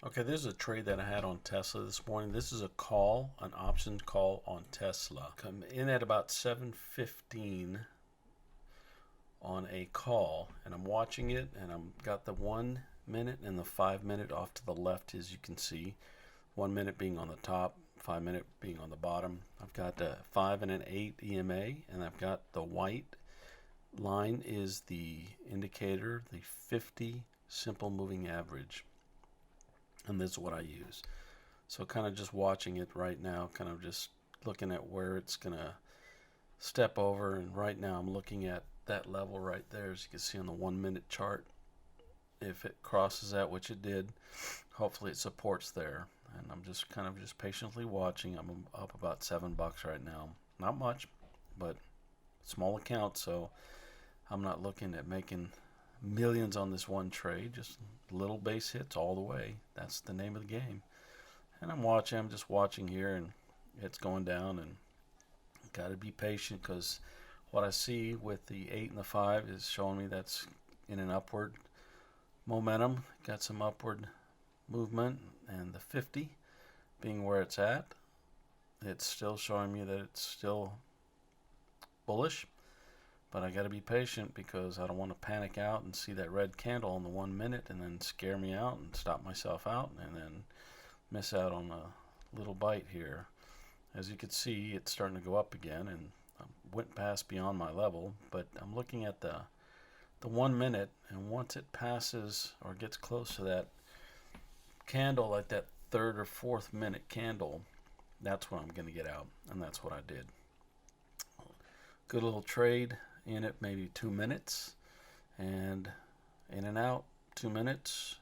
Okay, this is a trade that I had on Tesla this morning. This is a call, an option call on Tesla. Come in at about 7:15 on a call, and I'm watching it, and I've got the 1 minute and the 5 minute off to the left, as you can see. 1 minute being on the top, 5 minute being on the bottom. I've got a 5 and an 8 EMA, and I've got the white line is the indicator, the 50 simple moving average. And this is what I use. So kind of just watching it right now, kind of just looking at where it's gonna step over, and right now I'm looking at that level right there, as you can see on the 1 minute chart. If it crosses that, which it did, hopefully it supports there. And I'm just kind of just patiently watching. I'm up about $7 right now. Not much, but small account, so I'm not looking at making millions on this one trade, just little base hits all the way. That's the name of the game. And I'm just watching here, and it's going down, and got to be patient, because what I see with the 8 and the 5 is showing me that's in an upward momentum, got some upward movement, and the 50 being where it's at, it's still showing me that it's still bullish. But I got to be patient, because I don't want to panic out and see that red candle in the 1 minute and then scare me out and stop myself out and then miss out on a little bite here. As you can see, it's starting to go up again, and I went past beyond my level, but I'm looking at the 1 minute, and once it passes or gets close to that candle, like that third or fourth minute candle, that's when I'm going to get out, and that's what I did. Good little trade in it, maybe 2 minutes, and in and out 2 minutes,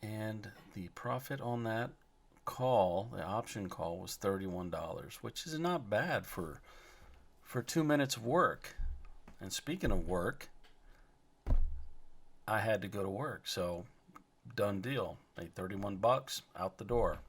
and the profit on that call, the option call, was $31, which is not bad for 2 minutes of work. And speaking of work, I had to go to work, so done deal. Made $31 out the door.